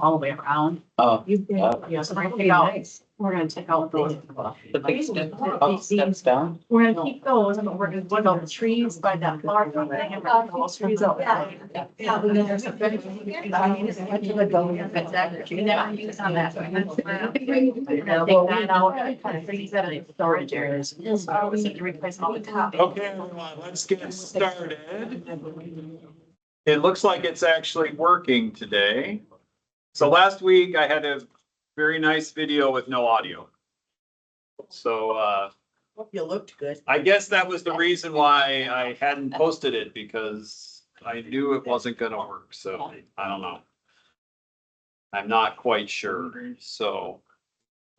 all the way around. Oh, Yeah, so we're gonna take out those. the big steps down. We're gonna keep those, but we're gonna put all the trees by that flower thing and all those trees out there. Yeah, and then there's a bed. And then I use on that. We're gonna take that out and kind of freeze that in storage areas. So we need to replace all the top. Okay, everyone, let's get started. It looks like it's actually working today. So last week I had a very nice video with no audio. So, Hope you looked good. I guess that was the reason why I hadn't posted it, because I knew it wasn't gonna work, so I don't know. I'm not quite sure, so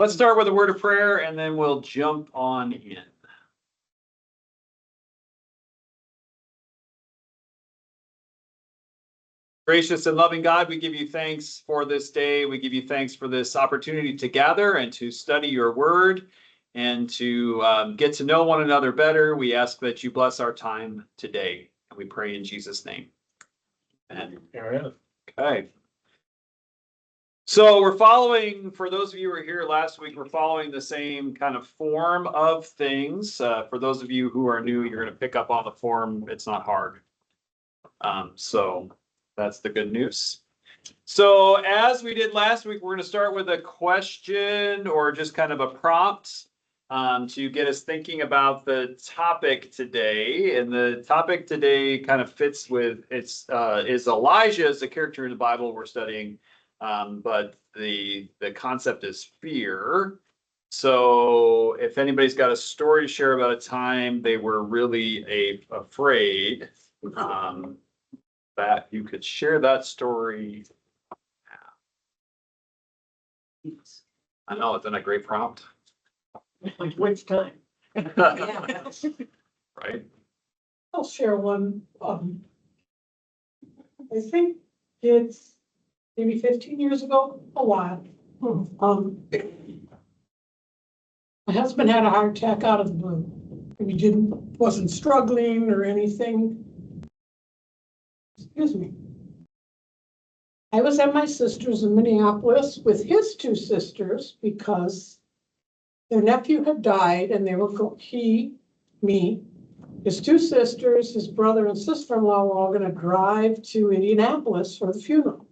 let's start with a word of prayer and then we'll jump on in. Gracious and loving God, we give you thanks for this day. We give you thanks for this opportunity to gather and to study your word and to get to know one another better. We ask that you bless our time today, and we pray in Jesus' name. Amen. Okay. So we're following, for those of you who were here last week, we're following the same kind of form of things. For those of you who are new, you're going to pick up on the form. It's not hard. So that's the good news. So as we did last week, we're going to start with a question or just kind of a prompt to get us thinking about the topic today. And the topic today kind of fits with, is Elijah as a character in the Bible we're studying. But the concept is fear. So if anybody's got a story to share about a time they were really afraid, that you could share that story. I know, isn't that a great prompt? Which time? Right? I'll share one. I think it's maybe 15 years ago, a while. My husband had a heart attack out of the blue. He wasn't struggling or anything. Excuse me. I was at my sister's in Minneapolis with his two sisters because their nephew had died and they were his two sisters, his brother and sister-in-law were all going to drive to Indianapolis for the funeral.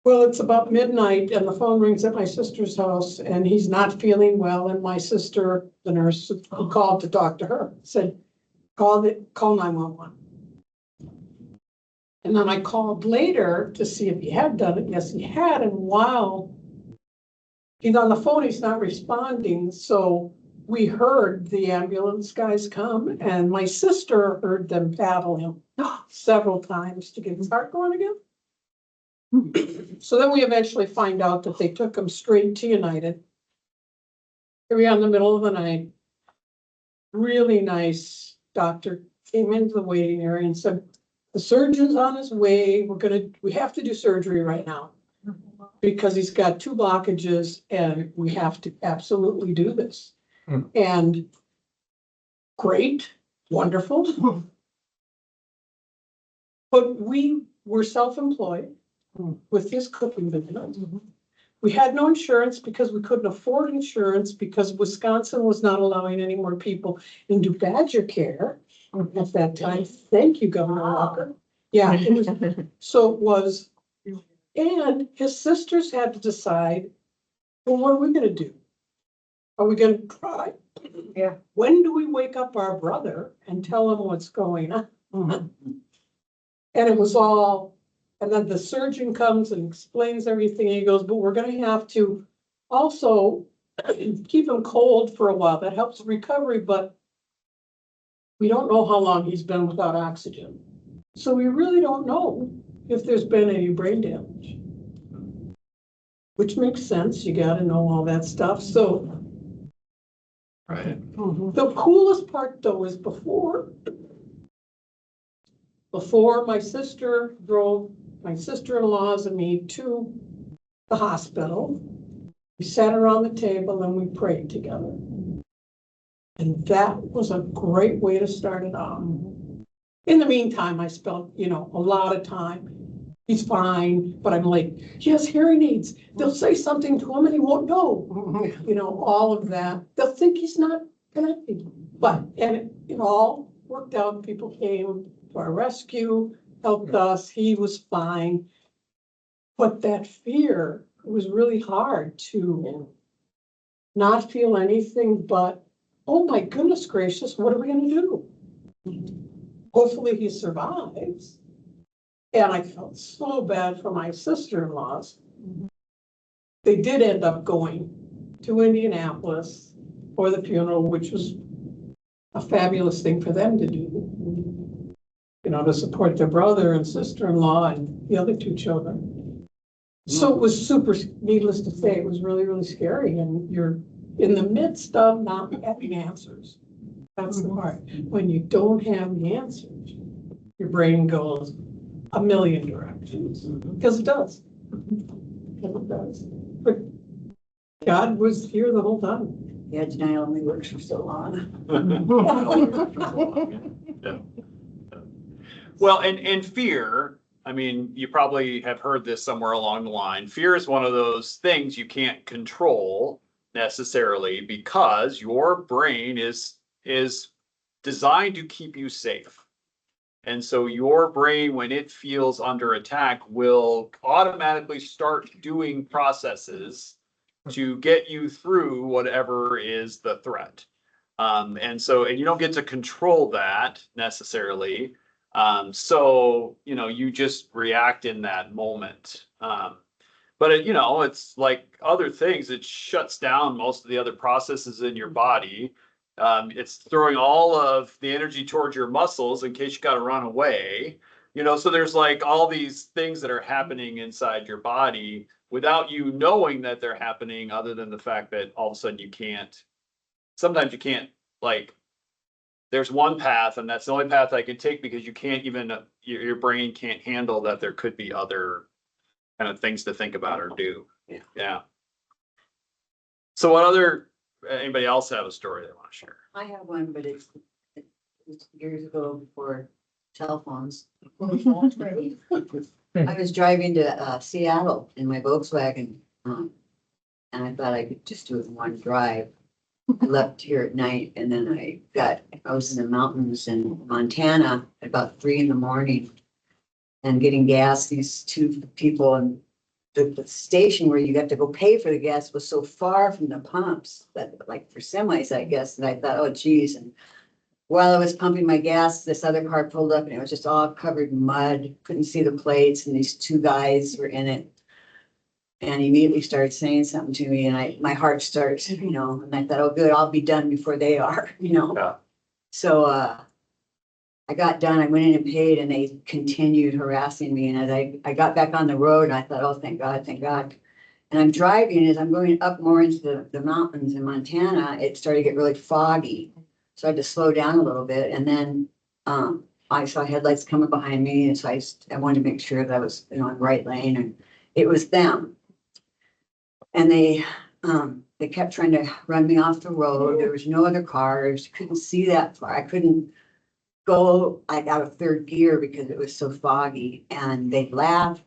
Well, it's about midnight and the phone rings at my sister's house and he's not feeling well. And my sister, the nurse who called to talk to her, said, call 911. And then I called later to see if he had done it. Yes, he had. And while he's on the phone, he's not responding. So we heard the ambulance guys come and my sister heard them paddle him several times to get his heart going again. So then we eventually find out that they took him straight to United. Here we are in the middle of the night. Really nice doctor came into the waiting area and said, the surgeon's on his way. We have to do surgery right now because he's got 2 blockages and we have to absolutely do this. And great, wonderful. But we were self-employed with his cooking business. We had no insurance because we couldn't afford insurance because Wisconsin was not allowing any more people into Badger care at that time. Thank you, Governor Walker. Yeah, it was, so it was, and his sisters had to decide, well, what are we gonna do? Are we gonna try? Yeah. When do we wake up our brother and tell him what's going on? And it was all, and then the surgeon comes and explains everything. And he goes, but we're gonna have to also keep him cold for a while. That helps recovery, but we don't know how long he's been without oxygen. So we really don't know if there's been any brain damage. Which makes sense. You gotta know all that stuff. So Right. the coolest part though is before my sister drove my sister-in-laws and me to the hospital, we sat around the table and we prayed together. And that was a great way to start it off. In the meantime, I spent, a lot of time he's fine, but I'm like, he has hearing aids. They'll say something to him and he won't know. You know, all of that. They'll think he's not connected. But, and it all worked out. People came to our rescue, helped us. He was fine. But that fear was really hard to not feel anything but, oh my goodness gracious, what are we gonna do? Hopefully he survives. And I felt so bad for my sister-in-laws. They did end up going to Indianapolis for the funeral, which was a fabulous thing for them to do. You know, to support their brother and sister-in-law and the other two children. So it was super, needless to say, it was really, really scary. And you're in the midst of not having answers. That's the part. When you don't have the answers, your brain goes a million directions, because it does. Because it does. But God was here the whole time. Yeah, denial only works for so long. Yeah. Well, and fear, I mean, you probably have heard this somewhere along the line. Fear is one of those things you can't control necessarily because your brain is designed to keep you safe. And so your brain, when it feels under attack, will automatically start doing processes to get you through whatever is the threat. And you don't get to control that necessarily. So, you know, you just react in that moment. But it's like other things, it shuts down most of the other processes in your body. It's throwing all of the energy towards your muscles in case you got to run away. So there's like all these things that are happening inside your body without you knowing that they're happening, other than the fact that all of a sudden sometimes you can't, like, there's one path and that's the only path I can take because you can't even, your brain can't handle that there could be other kind of things to think about or do. Yeah. So anybody else have a story they want to share? I have one, but it's years ago before cell phones. I was driving to Seattle in my Volkswagen, and I thought I could just do it in one drive. I left here at night, and then I was in the mountains in Montana at about 3 a.m. and getting gas. These two people, and the station where you got to go pay for the gas was so far from the pumps that, like, for semis, I guess, and I thought, oh geez. And while I was pumping my gas, this other car pulled up and it was just all covered in mud, couldn't see the plates, and these two guys were in it. And he immediately started saying something to me, and my heart starts, and I thought, oh good, I'll be done before they are, Yeah. So I got done, I went in and paid, and they continued harassing me. And as I got back on the road, I thought, oh, thank God, thank God. And I'm driving, as I'm going up more into the mountains in Montana, it started to get really foggy. So I had to slow down a little bit. And then I saw headlights coming behind me. And so I wanted to make sure that I was in the right lane. And it was them. And they kept trying to run me off the road. There was no other cars. Couldn't see that far. I couldn't go out of third gear because it was so foggy, and they'd laugh.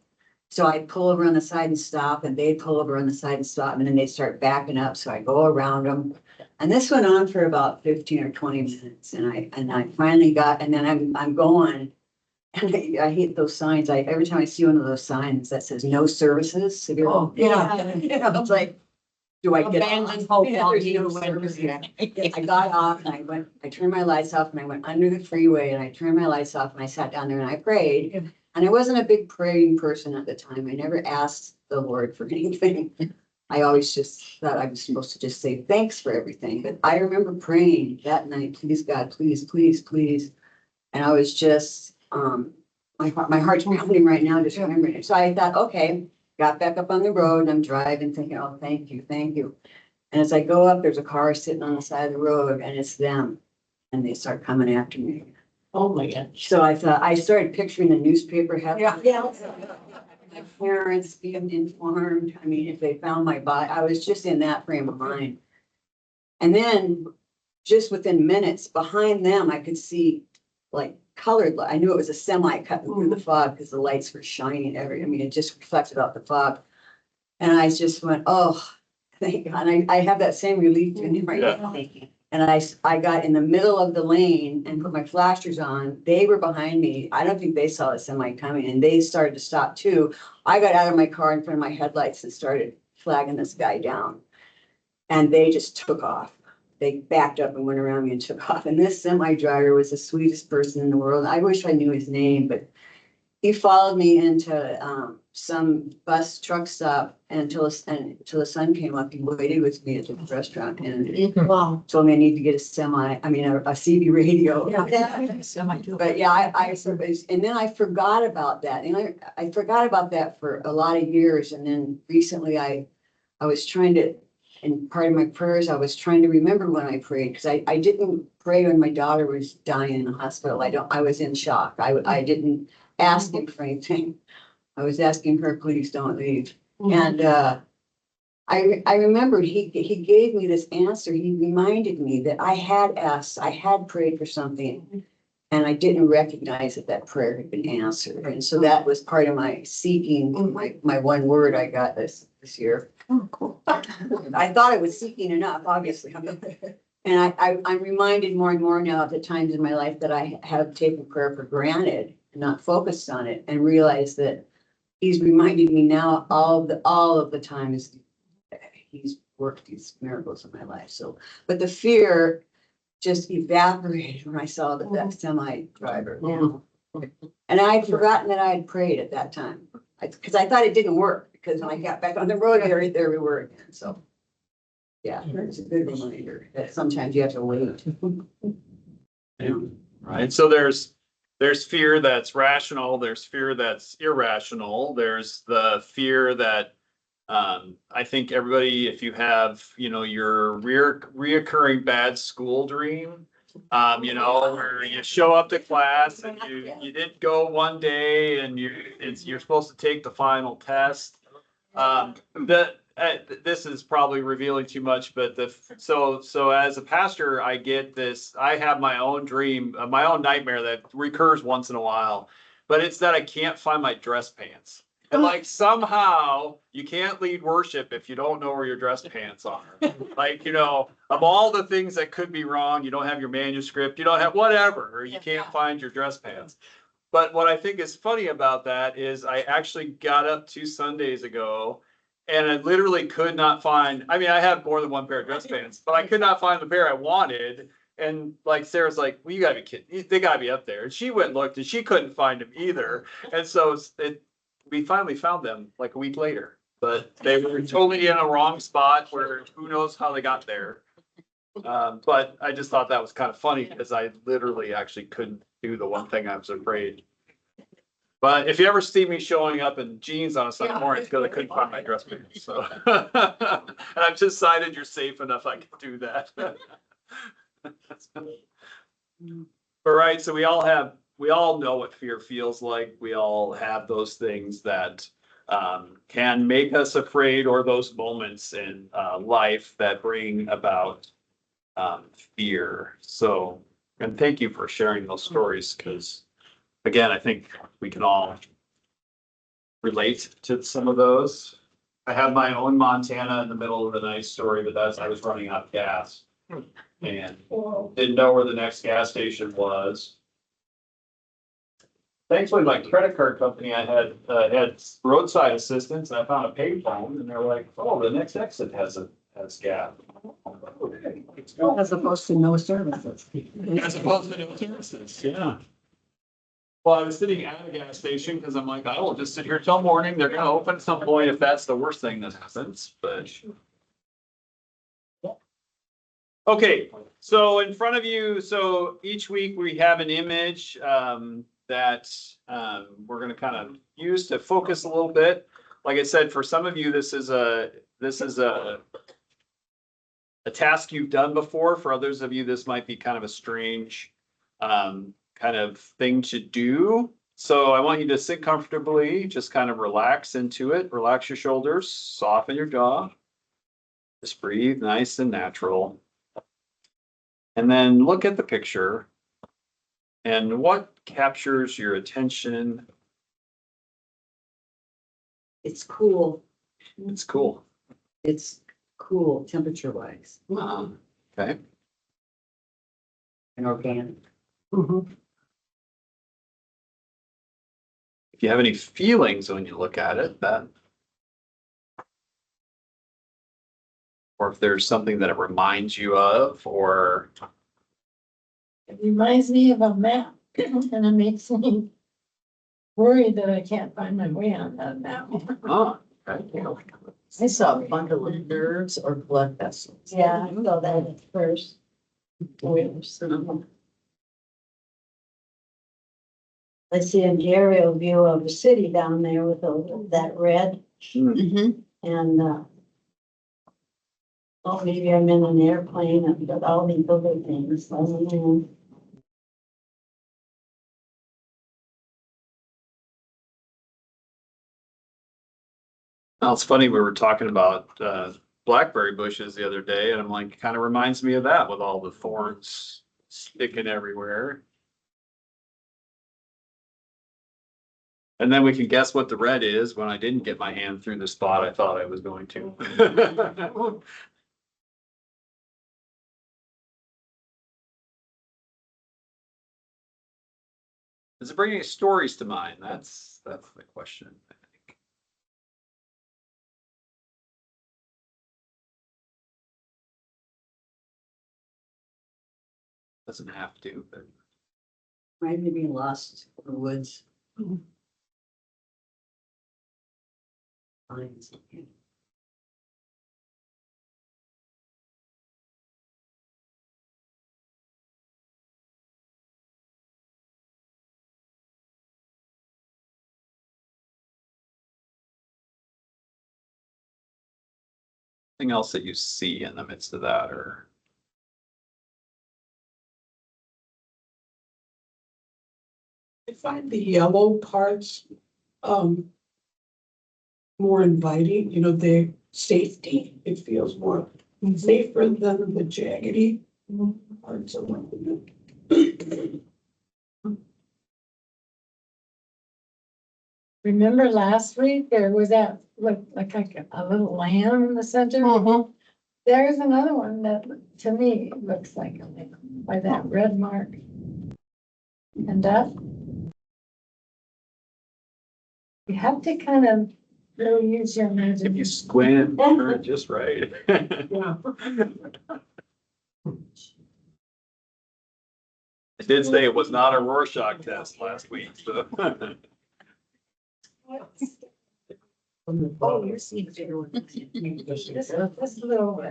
So I'd pull over on the side and stop, and they'd pull over on the side and stop, and then they'd start backing up. So I go around them, and this went on for about 15 or 20 minutes. And I finally got, and then I'm going, and I hate those signs. Every time I see one of those signs that says no services. Oh, yeah. It's like, do I get off? Abandoned hope Yeah, on there's you no when- service. I got off and I turned my lights off and I went under the freeway and I turned my lights off and I sat down there and I prayed. And I wasn't a big praying person at the time. I never asked the Lord for anything. I always just thought I was supposed to just say thanks for everything. But I remember praying that night, please God, please, please, please. And I was just, my heart's pounding right now just remembering it. So I thought, okay. Got back up on the road and I'm driving thinking, oh, thank you, thank you. And as I go up, there's a car sitting on the side of the road and it's them. And they start coming after me. Oh my God. So I thought, I started picturing the newspaper headlines. Yeah. My parents being informed. I mean, if they found my body, I was just in that frame of mind. And then just within minutes behind them, I could see like colored, I knew it was a semi cutting through the fog because the lights were shining I mean, it just reflected off the fog. And I just went, oh, thank God. And I have that same relief in right now. And I got in the middle of the lane and put my flashers on. They were behind me. I don't think they saw the semi coming and they started to stop too. I got out of my car in front of my headlights and started flagging this guy down. And they just took off. They backed up and went around me and took off. And this semi driver was the sweetest person in the world. I wish I knew his name, but he followed me into some bus truck stop until the sun came up. He waited with me at the restaurant and Wow. told me I need to get a CB radio. Semi too. But yeah, and then I forgot about that. And I forgot about that for a lot of years. And then recently I was trying to, and part of my prayers, I was trying to remember when I prayed, because I didn't pray when my daughter was dying in the hospital. I was in shock. I didn't ask him for anything. I was asking her, please don't leave. And I remembered he gave me this answer. He reminded me that I had asked, I had prayed for something, and I didn't recognize that prayer had been answered. And so that was part of my seeking, my one word I got this year. Oh, cool. I thought I was seeking enough, obviously. And I'm reminded more and more now of the times in my life that I have taken prayer for granted and not focused on it, and realized that he's reminded me now all of the times he's worked these miracles in my life. So, but the fear just evaporated when I saw that semi driver. And I had forgotten that I had prayed at that time, because I thought it didn't work, because when I got back on the road, there we were again. So yeah, it's a good reminder that sometimes you have to wait. Yeah, right. So there's fear that's rational, there's fear that's irrational, there's the fear that I think everybody, if you have, your reoccurring bad school dream, where you show up to class and you didn't go one day and you're supposed to take the final test. This is probably revealing too much, but so as a pastor, I get this. I have my own dream, my own nightmare that recurs once in a while, but it's that I can't find my dress pants. And like somehow you can't lead worship if you don't know where your dress pants are. Like, of all the things that could be wrong, you don't have your manuscript, you don't have whatever, or you can't find your dress pants. But what I think is funny about that is I actually got up 2 Sundays ago and I literally could not find, I have more than one pair of dress pants, but I could not find the pair I wanted. And like, Sarah's like, well, you gotta be kidding. They gotta be up there. And she went and looked and she couldn't find them either. And so we finally found them like a week later, but they were totally in a wrong spot where who knows how they got there. But I just thought that was kind of funny because I literally actually couldn't do the one thing I was afraid. But if you ever see me showing up in jeans on a Sunday morning, it's because I couldn't find my dress pants. So, and I've decided you're safe enough I can do that. But right, so we all know what fear feels like. We all have those things that can make us afraid, or those moments in life that bring about fear. So, and thank you for sharing those stories, because again, I think we can all relate to some of those. I have my own Montana in the middle of the night story, but I was running out of gas and didn't know where the next gas station was. Thankfully, my credit card company, I had roadside assistance, and I found a payphone, and they're like, "Oh, the next exit has gas." Okay, let's go. As opposed to no services. As opposed to no services, yeah. Well, I was sitting at a gas station because I'm like, I will just sit here till morning. They're gonna open at some point if that's the worst thing that happens, but. Okay, so in front of you, so each week we have an image that we're gonna kind of use to focus a little bit. Like I said, for some of you, this is a task you've done before. For others of you, this might be kind of a strange kind of thing to do. So I want you to sit comfortably, just kind of relax into it. Relax your shoulders, soften your jaw. Just breathe nice and natural. And then look at the picture. And what captures your attention? It's cool. It's cool. It's cool temperature wise Okay. and organic. If you have any feelings when you look at it, that. Or if there's something that it reminds you of, or, It reminds me of a map and it makes me worried that I can't find my way on that map. oh, okay. I saw a bundle of nerves or blood vessels. Yeah, I saw that at first. I see an aerial view of the city down there with that red Mm-hmm. and, oh, maybe I'm in an airplane and but all these other things. I don't know. Well, it's funny, we were talking about blackberry bushes the other day, and I'm like, kind of reminds me of that with all the thorns sticking everywhere. And then we can guess what the red is when I didn't get my hand through the spot I thought I was going to. Is it bringing stories to mind? That's the question, I think. Doesn't have to, but. Might be being lost in the woods. Pines. Anything else that you see in the midst of that, or? I find the yellow parts, more inviting, you know, the safety, it feels more safer than the jaggedy parts of it. Remember last week, there was that, like a little lamb in the center? There's another one that, to me, looks like a lamb by that red mark. And that. You have to kind of really use your If you imagination. squint, turn it just right. Yeah. I did say it was not a Rorschach test last week, so. Oh, you're seeing bigger ones. This little.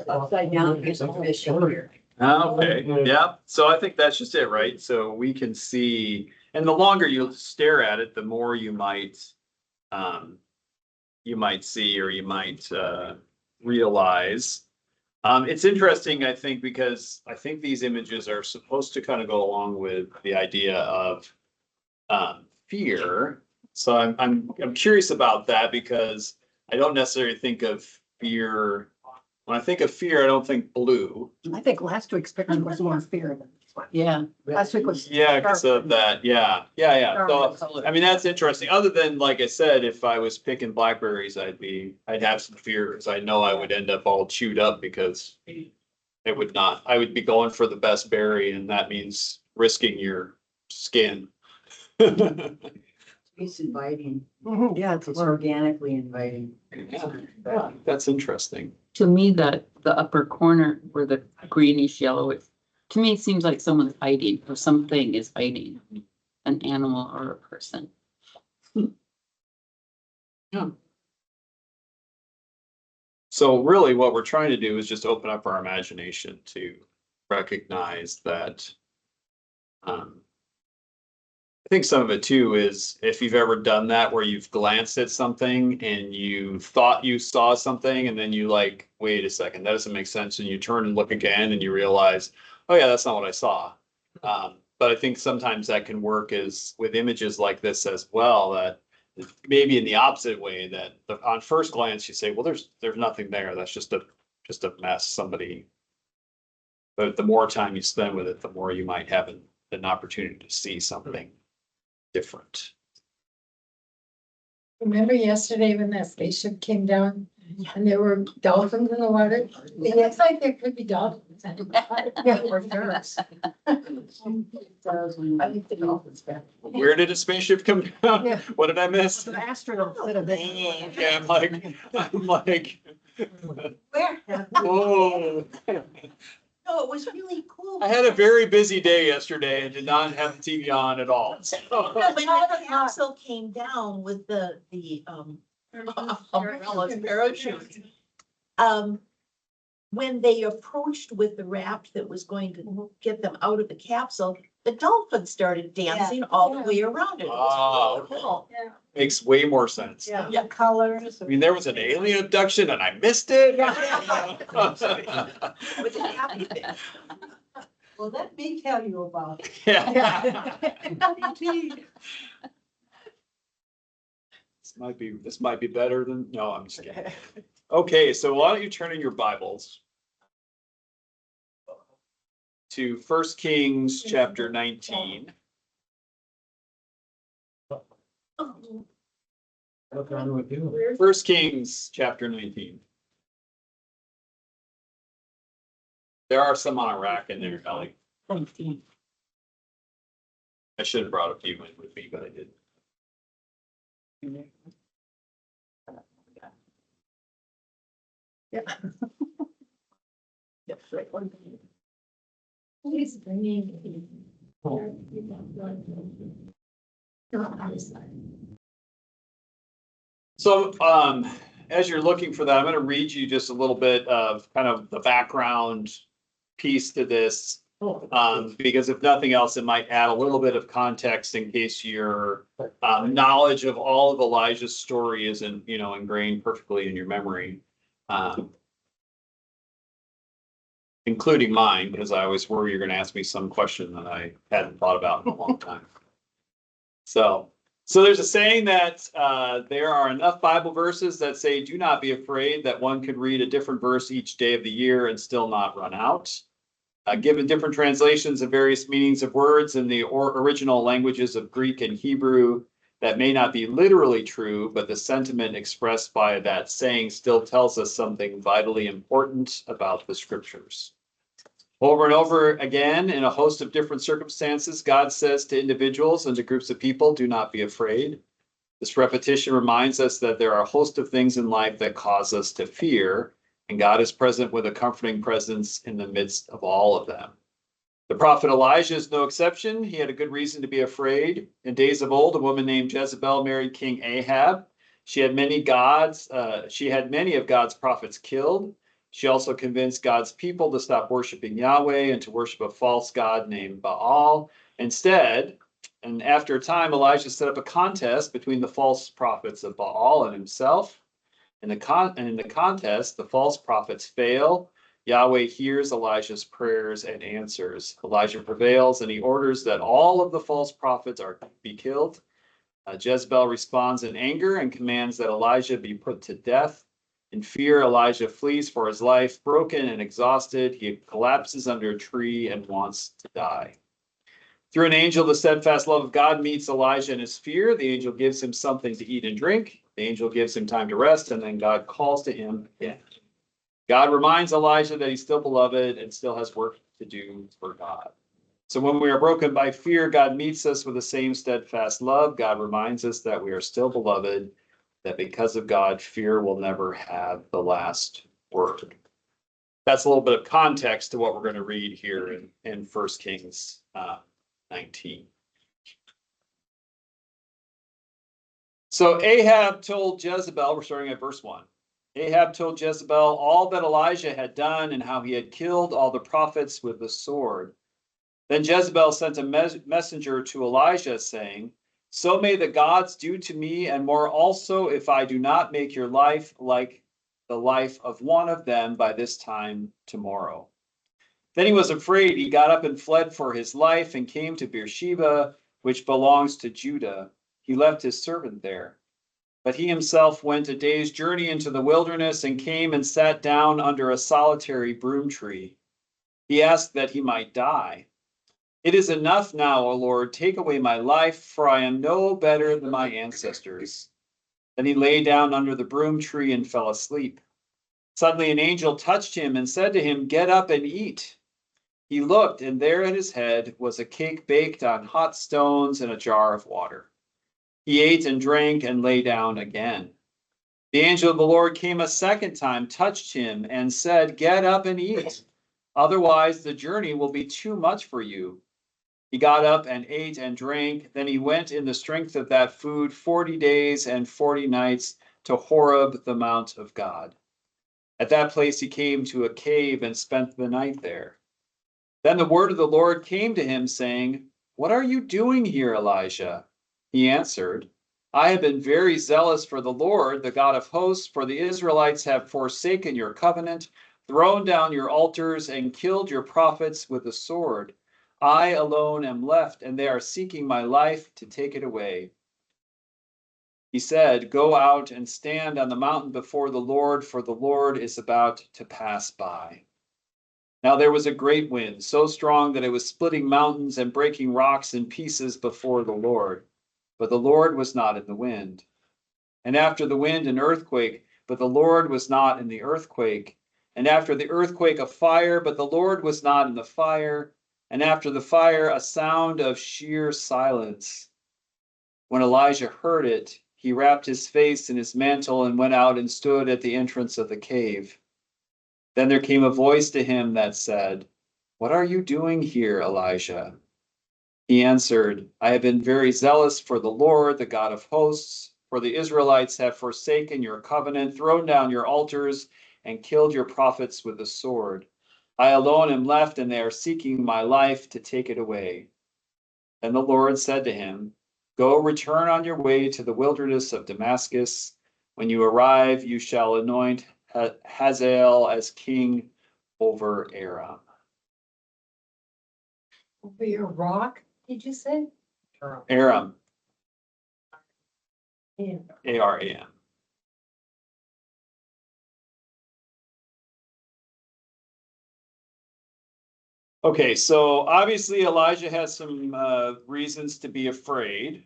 Upside down, there's a fish over here. Okay, yeah, so I think that's just it, right? So we can see, and the longer you stare at it, the more you might see, or you might realize. It's interesting, I think, because I think these images are supposed to kind of go along with the idea of fear. So I'm curious about that, because I don't necessarily think of fear. When I think of fear, I don't think blue. I think last week's picture was more fear than this one. Yeah, last week was. Yeah, because of that. Yeah. So, Dark. I mean, that's interesting. Other than, like I said, if I was picking blackberries, I'd have some fears. I know I would end up all chewed up because it would not, I would be going for the best berry, and that means risking your skin. It's inviting. Yeah, It's organically inviting. Yeah, that's interesting. To me, the upper corner where the greenish yellow is, to me, it seems like someone's hiding or something is hiding, an animal or a person. Yeah. So really what we're trying to do is just open up our imagination to recognize that. I think some of it too is if you've ever done that where you've glanced at something and you thought you saw something and then you like, wait a second, that doesn't make sense. And you turn and look again and you realize, oh yeah, that's not what I saw. But I think sometimes that can work as with images like this as well, that maybe in the opposite way, that on first glance you say, well, there's nothing there. That's just a mess, somebody. But the more time you spend with it, the more you might have an opportunity to see something. different. Remember yesterday when that spaceship came down and there were dolphins in the water? It looks like there could be dolphins. in the water. Yeah, or sharks. I think the dolphins back. Where did a spaceship come down? Yeah. What did I miss? The astronauts did a bit. Okay, I'm like, Where? whoa. No, it was really cool. I had a very busy day yesterday and did not have the TV on at all. No, when the capsule came down with the umbrellas, parachutes. When they approached with the raft that was going to get them out of the capsule, the dolphins started dancing all the way around it. It was really cool. Makes way more sense. Yeah, the colors. I mean, there was an alien abduction and I missed it. It was a happy thing. Well, let me tell you about it. Yeah. This might be better than, no, I'm just kidding. Okay, so why don't you turn in your Bibles to 1 Kings chapter 19. First Kings chapter 19. There are some on a rack in there, Ellie. I should have brought a few in with me, but I didn't. He's bringing. Not my side. So, as you're looking for that, I'm going to read you just a little bit of kind of the background piece to this. Because if nothing else, it might add a little bit of context in case your knowledge of all of Elijah's story isn't, ingrained perfectly in your memory. Including mine, because I always worry you're going to ask me some question that I hadn't thought about in a long time. So there's a saying that there are enough Bible verses that say, do not be afraid, that one could read a different verse each day of the year and still not run out. Given different translations and various meanings of words in the original languages of Greek and Hebrew, that may not be literally true, but the sentiment expressed by that saying still tells us something vitally important about the scriptures. Over and over again, in a host of different circumstances, God says to individuals and to groups of people, do not be afraid. This repetition reminds us that there are a host of things in life that cause us to fear, and God is present with a comforting presence in the midst of all of them. The prophet Elijah is no exception. He had a good reason to be afraid. In days of old, a woman named Jezebel married King Ahab. She had many of God's prophets killed. She also convinced God's people to stop worshiping Yahweh and to worship a false god named Baal. Instead, and after a time, Elijah set up a contest between the false prophets of Baal and himself. In the contest, the false prophets fail. Yahweh hears Elijah's prayers and answers. Elijah prevails, and he orders that all of the false prophets are to be killed. Jezebel responds in anger and commands that Elijah be put to death. In fear, Elijah flees for his life. Broken and exhausted, he collapses under a tree and wants to die. Through an angel, the steadfast love of God meets Elijah in his fear. The angel gives him something to eat and drink. The angel gives him time to rest, and then God calls to him again. God reminds Elijah that he's still beloved and still has work to do for God. So when we are broken by fear, God meets us with the same steadfast love. God reminds us that we are still beloved, that because of God, fear will never have the last word. That's a little bit of context to what we're going to read here in 1 Kings 19. So Ahab told Jezebel, we're starting at verse 1. Ahab told Jezebel all that Elijah had done and how he had killed all the prophets with the sword. Then Jezebel sent a messenger to Elijah, saying, so may the gods do to me, and more also, if I do not make your life like the life of one of them by this time tomorrow. Then he was afraid. He got up and fled for his life and came to Beersheba, which belongs to Judah. He left his servant there. But he himself went a day's journey into the wilderness and came and sat down under a solitary broom tree. He asked that he might die. It is enough now, O Lord, take away my life, for I am no better than my ancestors. Then he lay down under the broom tree and fell asleep. Suddenly an angel touched him and said to him, get up and eat. He looked, and there at his head was a cake baked on hot stones and a jar of water. He ate and drank and lay down again. The angel of the Lord came a second time, touched him, and said, get up and eat. Otherwise, the journey will be too much for you. He got up and ate and drank. Then he went in the strength of that food 40 days and 40 nights to Horeb, the mount of God. At that place he came to a cave and spent the night there. Then the word of the Lord came to him, saying, what are you doing here, Elijah? He answered, I have been very zealous for the Lord, the God of hosts, for the Israelites have forsaken your covenant, thrown down your altars, and killed your prophets with the sword. I alone am left, and they are seeking my life to take it away. He said, go out and stand on the mountain before the Lord, for the Lord is about to pass by. Now there was a great wind, so strong that it was splitting mountains and breaking rocks in pieces before the Lord. But the Lord was not in the wind. And after the wind, an earthquake, but the Lord was not in the earthquake. And after the earthquake, a fire, but the Lord was not in the fire. And after the fire, a sound of sheer silence. When Elijah heard it, he wrapped his face in his mantle and went out and stood at the entrance of the cave. Then there came a voice to him that said, what are you doing here, Elijah? He answered, I have been very zealous for the Lord, the God of hosts, for the Israelites have forsaken your covenant, thrown down your altars, and killed your prophets with the sword. I alone am left, and they are seeking my life to take it away. Then the Lord said to him, go return on your way to the wilderness of Damascus. When you arrive, you shall anoint Hazael as king over Aram. Over your rock, did you say? Aram, Yeah. A-R-A-M. Okay, so obviously Elijah has some reasons to be afraid.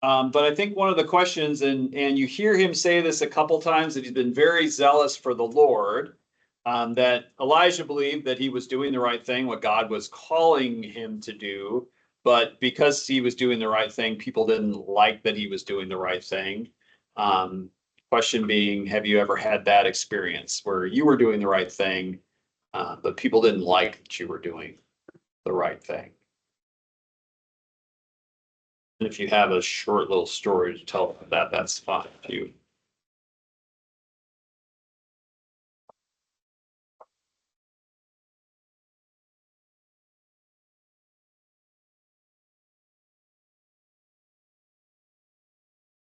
But I think one of the questions, and you hear him say this a couple times, that he's been very zealous for the Lord, that Elijah believed that he was doing the right thing, what God was calling him to do. But because he was doing the right thing, people didn't like that he was doing the right thing. Question being, have you ever had that experience where you were doing the right thing, but people didn't like that you were doing the right thing? And if you have a short little story to tell about that, that's fine too.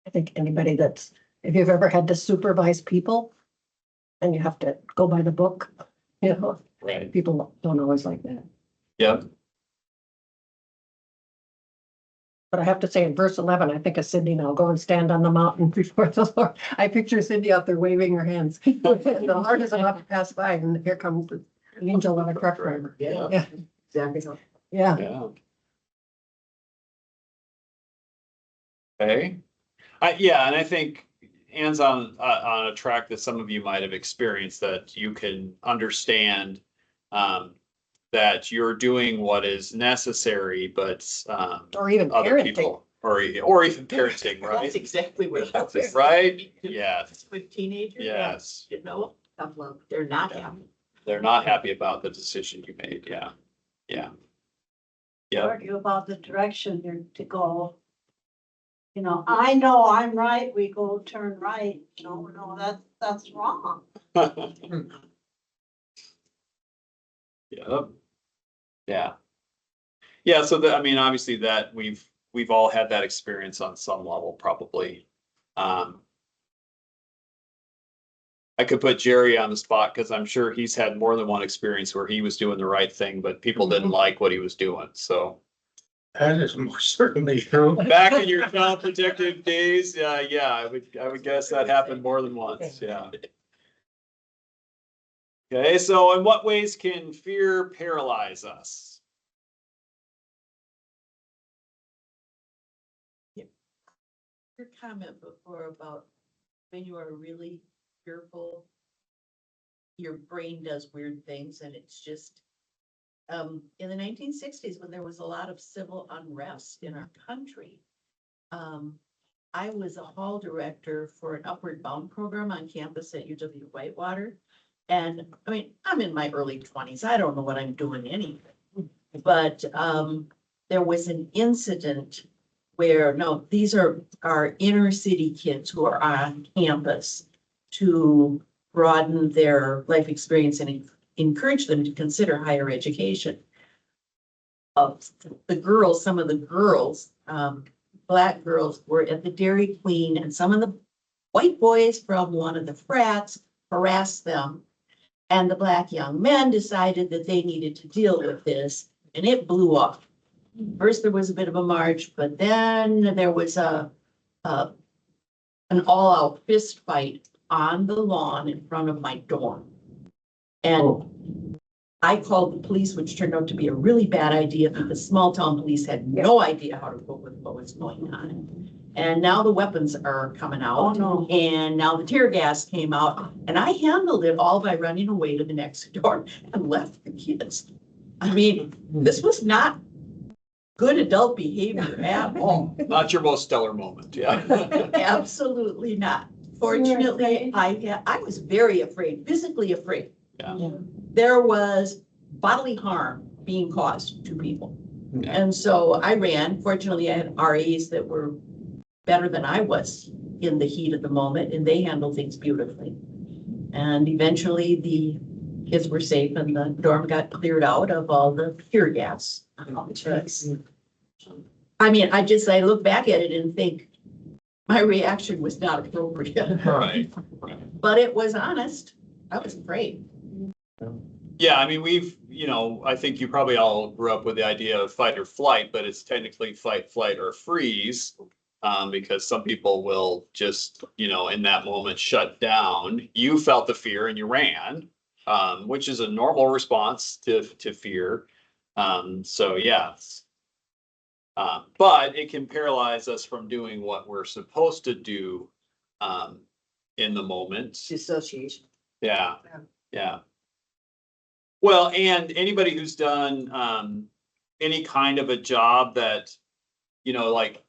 I think anybody that's, if you've ever had to supervise people and you have to go by the book, you know, Right. people don't always like that. Yep. But I have to say in verse 11, I think of Cindy now, go and stand on the mountain before the Lord. I picture Cindy out there waving her hands. The Lord is about to pass by and here comes the angel of a truck driver. Yeah. Yeah, Exactly. So yeah. Yeah. Okay. Yeah, and I think Anne's on a track that some of you might have experienced, that you can understand that you're doing what is necessary, but Or even other parenting. people, or even parenting, right? That's exactly what I was. Right? Yes. With teenagers. Yes. You know, tough love. they're not happy. They're not happy about the decision you made. Yeah. Yeah. Yeah. Argue about the direction you're to go. You know I'm right, we go turn right, no, that's wrong. Yeah. Yeah. Yeah. So I mean, obviously that we've all had that experience on some level, probably. I could put Jerry on the spot because I'm sure he's had more than one experience where he was doing the right thing, but people didn't like what he was doing. So That is most certainly true. back in your child protective days, yeah, I would guess that happened more than once. Yeah. Okay, so in what ways can fear paralyze us? Your comment before about when you are really fearful, your brain does weird things and it's just, in the 1960s, when there was a lot of civil unrest in our country, I was a hall director for an Upward Bound program on campus at UW Whitewater. And I mean, I'm in my early 20s. I don't know what I'm doing anyway. But there was an incident where, no, these are our inner city kids who are on campus to broaden their life experience and encourage them to consider higher education. Of the girls, some of the girls, Black girls were at the Dairy Queen, and some of the white boys from one of the frats harassed them. And the Black young men decided that they needed to deal with this, and it blew up. First, there was a bit of a march, but then there was an all-out fist fight on the lawn in front of my dorm. And I called the police, which turned out to be a really bad idea because small town police had no idea how to cope with what was going on. And now the weapons are coming out. Oh, no. And now the tear gas came out, and I handled it all by running away to the next door and left the kids. I mean, this was not good adult behavior at all. Not your most stellar moment, yeah. Absolutely not. Fortunately, I was very afraid, physically afraid. Yeah. There was bodily harm being caused to people. Yeah. And so I ran. Fortunately, I had RAs that were better than I was in the heat of the moment, and they handled things beautifully. And eventually the kids were safe and the dorm got cleared out of all the tear gas. I mean, I look back at it and think my reaction was not appropriate. Right. But it was honest. I was afraid. Yeah, I mean, I think you probably all grew up with the idea of fight or flight, but it's technically fight, flight, or freeze. Because some people will just, in that moment shut down. You felt the fear and you ran, which is a normal response to fear. So yes. But it can paralyze us from doing what we're supposed to do in the moment. Dissociation. Yeah, yeah. Well, and anybody who's done any kind of a job that, like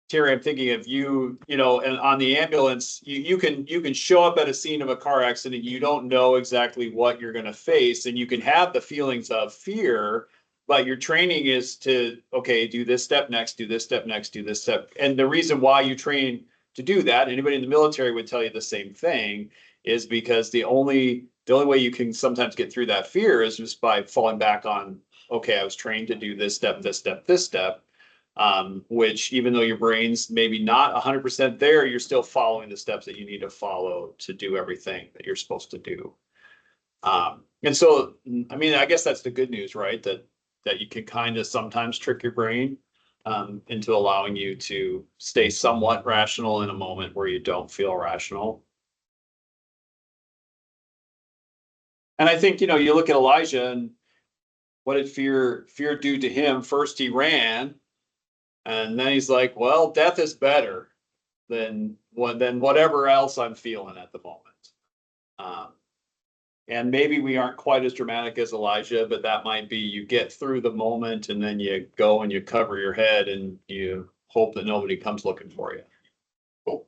Terry, I'm thinking of you, and on the ambulance, you can show up at a scene of a car accident. You don't know exactly what you're going to face, and you can have the feelings of fear, but your training is to, okay, do this step next, do this step next, do this step. And the reason why you train to do that, anybody in the military would tell you the same thing, is because the only way you can sometimes get through that fear is just by falling back on, okay, I was trained to do this step, this step, this step. Which even though your brain's maybe not 100% there, you're still following the steps that you need to follow to do everything that you're supposed to do. And so, I mean, I guess that's the good news, right? That you can kind of sometimes trick your brain into allowing you to stay somewhat rational in a moment where you don't feel rational. And I think, you look at Elijah and what did fear do to him? First, he ran. And then he's like, well, death is better than whatever else I'm feeling at the moment. And maybe we aren't quite as dramatic as Elijah, but that might be you get through the moment and then you go and you cover your head and you hope that nobody comes looking for you. Cool.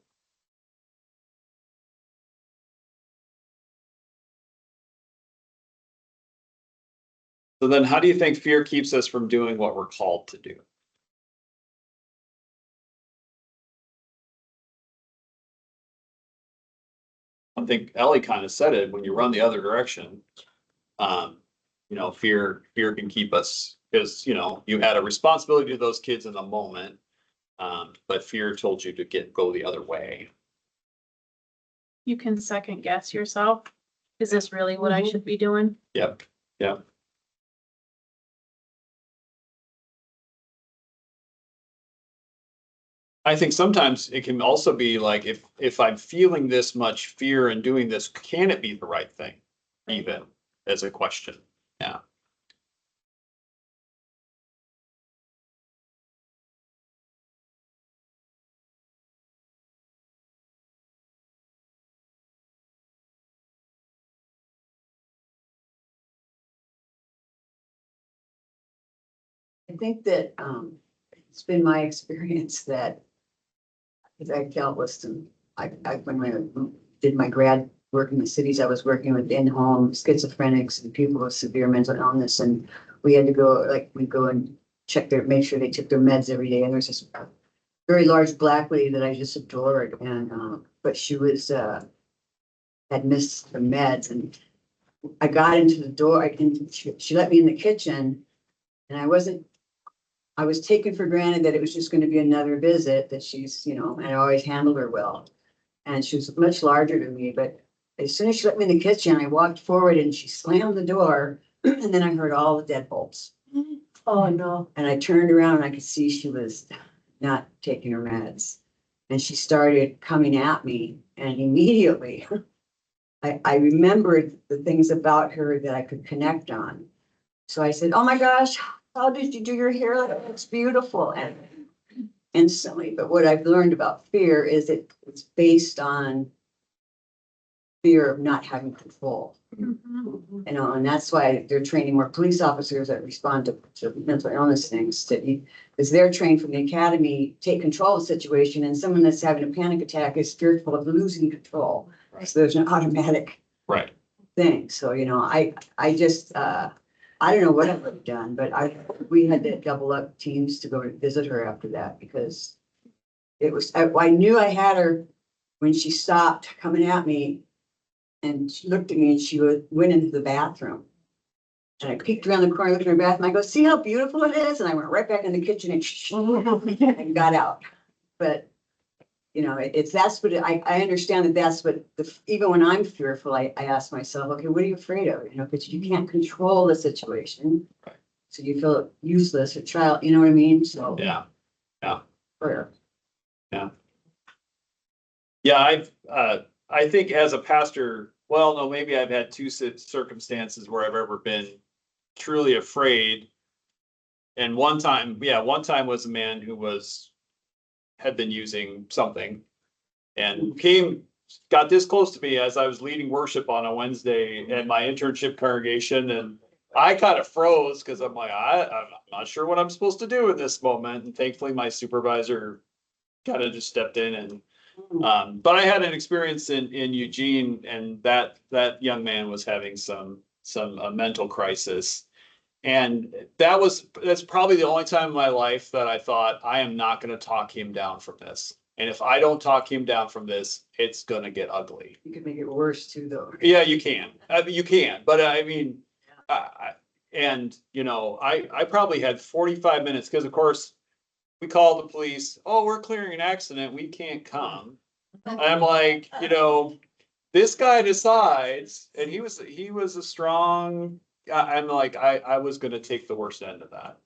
So then how do you think fear keeps us from doing what we're called to do? I think Ellie kind of said it, when you run the other direction, fear can keep us, because, you had a responsibility to those kids in the moment, but fear told you to go the other way. You can second guess yourself. Is this really what I should be doing? Yep, yep. I think sometimes it can also be like, if I'm feeling this much fear and doing this, can it be the right thing? Even as a question. Yeah. I think that, it's been my experience that as I've dealt with some, when I did my grad work in the cities, I was working with in-home schizophrenics and people with severe mental illness. And we had to go, like, we go and check make sure they took their meds every day. And there's this very large black lady that I just adored. And, but she was, had missed the meds, and I got into the door, she let me in the kitchen, and I was taken for granted that it was just gonna be another visit, that she's, and I always handled her well. And she was much larger than me, but as soon as she let me in the kitchen, I walked forward and she slammed the door, and then I heard all the deadbolts. Oh, no. And I turned around and I could see she was not taking her meds. And she started coming at me, and immediately I remembered the things about her that I could connect on. So I said, "Oh my gosh, how did you do your hair? That looks beautiful." And instantly, but what I've learned about fear is it's based on fear of not having control. And that's why they're training more police officers that respond to mental illness things, because they're trained from the academy, take control of the situation, and someone that's having a panic attack is fearful of losing control. So there's an automatic Right. thing. So, I just, I don't know what I would have done, but we had to double up teams to go visit her after that, because I knew I had her when she stopped coming at me, and she looked at me and she went into the bathroom. And I peeked around the corner, looked in her bathroom. I go, "See how beautiful it is?" And I went right back in the kitchen and got out. But that's what I understand that's what even when I'm fearful, I ask myself, okay, what are you afraid of? Because you can't control the situation. Right. So you feel useless or child, you know what I mean? So. Yeah. Prayer. Yeah, I think as a pastor, well, no, maybe I've had two circumstances where I've ever been truly afraid. And one time was a man who had been using something and got this close to me as I was leading worship on a Wednesday at my internship congregation. And I kind of froze because I'm like, I'm not sure what I'm supposed to do in this moment. And thankfully my supervisor kind of just stepped in and, but I had an experience in Eugene, and that young man was having some mental crisis. And that's probably the only time in my life that I thought, I am not going to talk him down from this. And if I don't talk him down from this, it's going to get ugly. You could make it worse too, though. Yeah, you can. You can. But I mean, I probably had 45 minutes because, of course, we called the police. "Oh, we're clearing an accident. We can't come." And I'm like, this guy decides, and he was a strong. I'm like, I was going to take the worst end of that.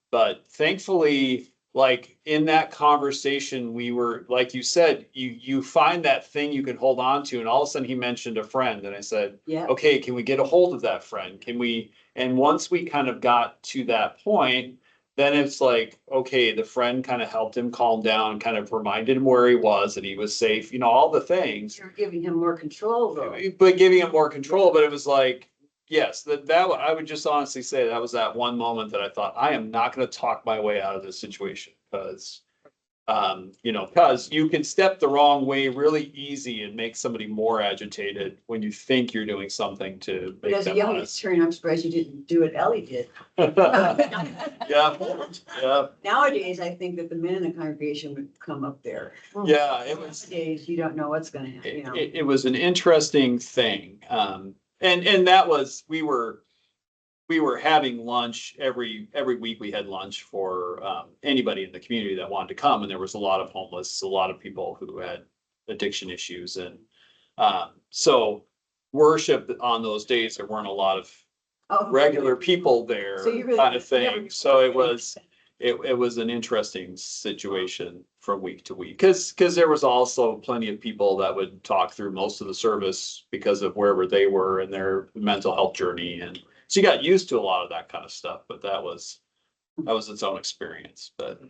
But thankfully, like in that conversation, we were, like you said, you find that thing you can hold on to, and all of a sudden he mentioned a friend, and I said, Yeah. "Okay, can we get a hold of that friend? Can we?" And once we kind of got to that point, then it's like, okay, the friend kind of helped him calm down, kind of reminded him where he was, and he was safe, all the things. You're giving him more control, though. But giving him more control, but it was like, yes, I would just honestly say that was that one moment that I thought, I am not going to talk my way out of this situation, because you can step the wrong way really easy and make somebody more agitated when you think you're doing something to But make as a them young honest. attorney, I'm surprised you didn't do what Ellie did. Yeah. Nowadays, I think that the men in the congregation would come up there. Yeah, it was. Nowadays, you don't know what's gonna happen, It was an interesting thing. And that was, we were having lunch every week. We had lunch for anybody in the community that wanted to come, and there was a lot of homeless, a lot of people who had addiction issues, and so worship on those days, there weren't a lot of Oh, regular people there, So you really- kind of thing. So it was, it was an interesting situation from week to week. Because there was also plenty of people that would talk through most of the service because of wherever they were in their mental health journey. And so you got used to a lot of that kind of stuff, but that was its own experience. But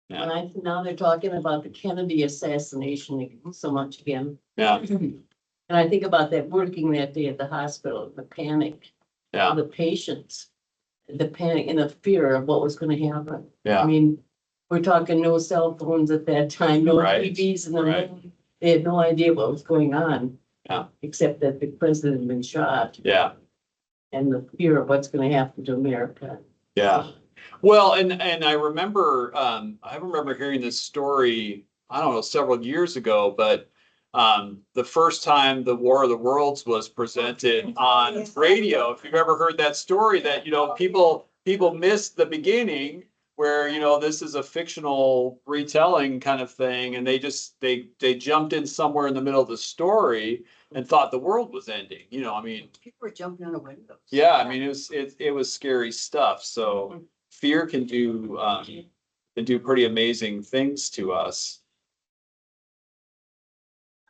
yeah, Now they're talking about the Kennedy assassination so much again. yeah, And I think about that working that day at the hospital, the panic yeah, of the patients, the panic and the fear of what was gonna happen. I yeah, mean, we're talking no cell phones at that time, no Right, TVs in the right. room. They had no idea what was going on. Yeah. Except that the president had been shot yeah. and the fear of what's gonna happen to America. Yeah. Well, and I remember hearing this story, I don't know, several years ago, but the first time the War of the Worlds was presented on radio, if you've ever heard that story, that, people missed the beginning where, this is a fictional retelling kind of thing, and they jumped in somewhere in the middle of the story and thought the world was ending. I mean, People were jumping out of windows. yeah, I mean, it was scary stuff. So fear can do pretty amazing things to us.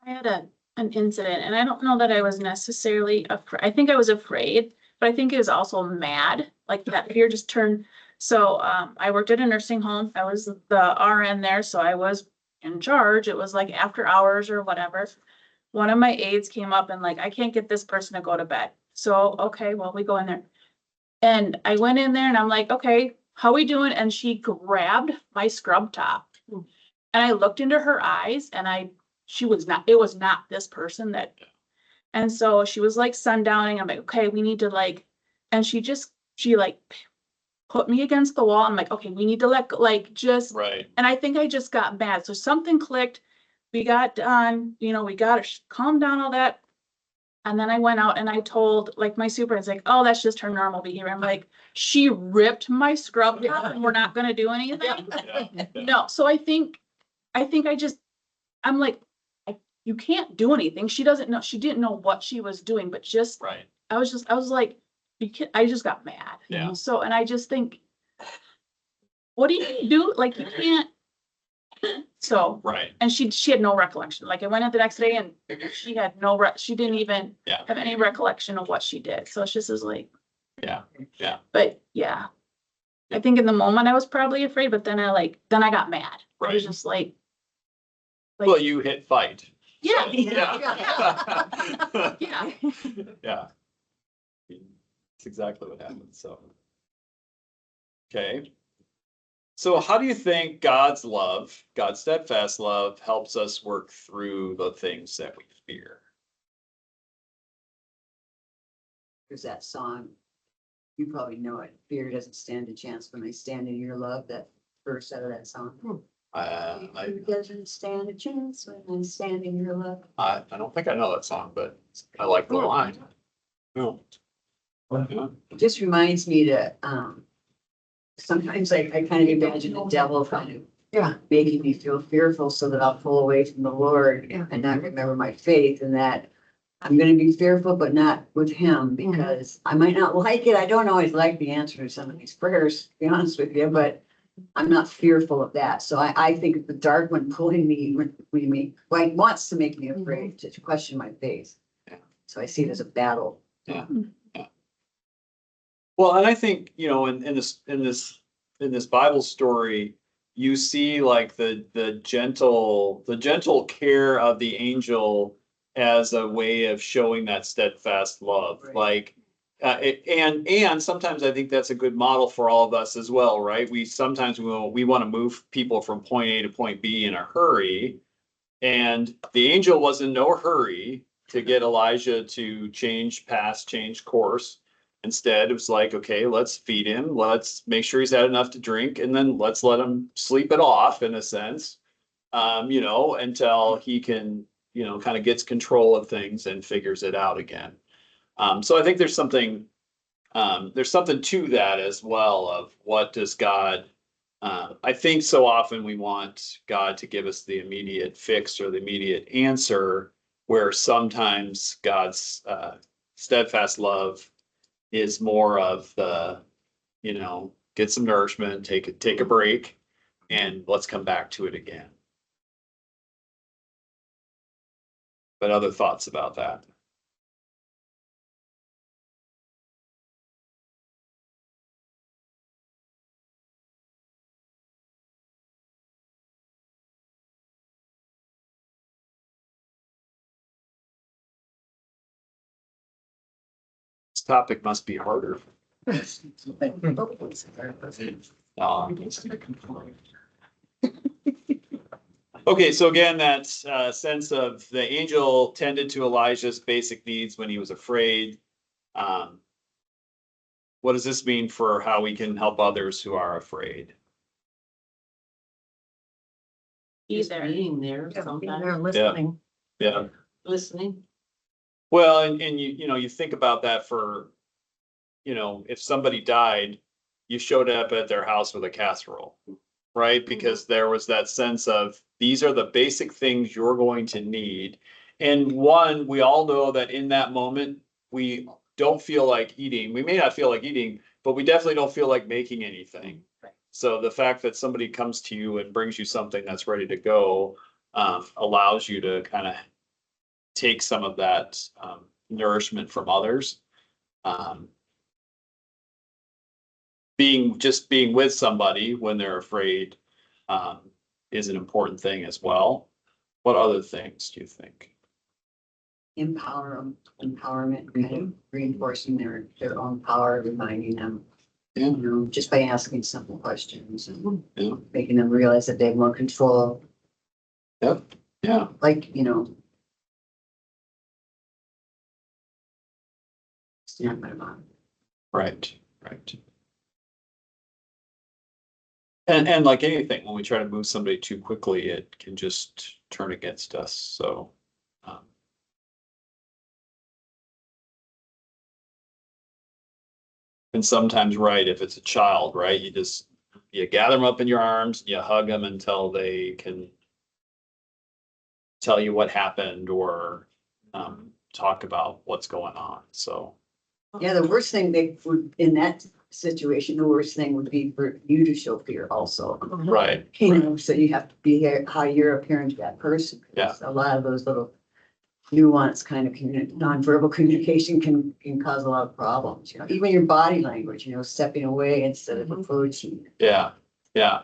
I had an incident, and I don't know that I was necessarily afraid. I think I was afraid, but I think it was also mad. Like that fear just turned. So I worked at a nursing home. I was the RN there, so I was in charge. It was like after hours or whatever. One of my aides came up and like, I can't get this person to go to bed. So, okay, well, we go in there. And I went in there and I'm like, okay, how we doing? And she grabbed my scrub top. And I looked into her eyes and it was not this person that. And so she was like sundowning. I'm like, okay, we need to like, and she like put me against the wall. I'm like, okay, we need to let go, like just, Right. and I think I just got mad. So something clicked. We got done, we got to calm down, all that. And then I went out and I told like my supervisor's like, oh, that's just her normal behavior. I'm like, she ripped my scrub top and we're not going to do anything. Yeah. No. So I think I'm like, you can't do anything. She didn't know what she was doing, but just, Right. I was like, I just got mad. Yeah. So, and I just think, what do you do? Like, you can't. So, Right. and she had no recollection. Like I went in the next day and she had she didn't even Yeah. have any recollection of what she did. So it's just as like, Yeah. Yeah. but yeah, I think in the moment I was probably afraid, but then I got mad. I Right. was just like, Well, you hit fight. yeah, Yeah. yeah. Yeah. That's exactly what happened. So. Okay. So how do you think God's love, God's steadfast love, helps us work through the things that we fear? There's that song. You probably know it. Fear doesn't stand a chance when I stand in your love. That verse out of that song. Fear doesn't stand a chance when I stand in your love. I don't think I know that song, but I like the line. No. Yeah. It just reminds me that, sometimes I kind of imagine the devil kind of making me feel fearful so that I'll pull away from the Lord and not remember my faith, and that I'm gonna be fearful, but not with him, because I might not like it. I don't always like the answer to some of these prayers, to be honest with you, but I'm not fearful of that. So I think the dark one pulling me, wants to make me afraid, to question my faith. Yeah. So I see it as a battle. Yeah. Yeah. Well, and I think, in this Bible story, you see like the gentle care of the angel as a way of showing that steadfast love. Right. Like, and sometimes I think that's a good model for all of us as well, right? We want to move people from point A to point B in a hurry. And the angel was in no hurry to get Elijah to change course. Instead, it was like, okay, let's feed him. Let's make sure he's had enough to drink, and then let's let him sleep it off in a sense, until he can, kind of gets control of things and figures it out again. So I think there's something to that as well of what does God, I think so often we want God to give us the immediate fix or the immediate answer, where sometimes God's steadfast love is more of the, get some nourishment, take a break, and let's come back to it again. But other thoughts about that? This topic must be harder. Okay, so again, that sense of the angel tended to Elijah's basic needs when he was afraid. What does this mean for how we can help others who are afraid? Just Either. being there Being sometimes, there listening. Yeah. listening. Well, and you think about that for, if somebody died, you showed up at their house with a casserole, right? Because there was that sense of, these are the basic things you're going to need. And one, we all know that in that moment, we don't feel like eating. We may not feel like eating, but we definitely don't feel like making anything. So the fact that somebody comes to you and brings you something that's ready to go, allows you to kind of take some of that nourishment from others. Being with somebody when they're afraid is an important thing as well. What other things do you think? Empowerment, kind of reinforcing their own power, reminding them, Yeah. just by asking simple questions and Yeah. making them realize that they have more control, Yep. Yeah. like, stand by mom. Right. Right. And like anything, when we try to move somebody too quickly, it can just turn against us. So, and sometimes, right, if it's a child, right, you gather them up in your arms, you hug them until they can tell you what happened or talk about what's going on. So, Yeah, the worst thing in that situation, the worst thing would be for you to show fear also. right. So you have to be here, how you're appearing to that person. 'Cause Yeah. A lot of those little nuanced kind of nonverbal communication can cause a lot of problems, even your body language, stepping away instead of approaching. Yeah. Yeah.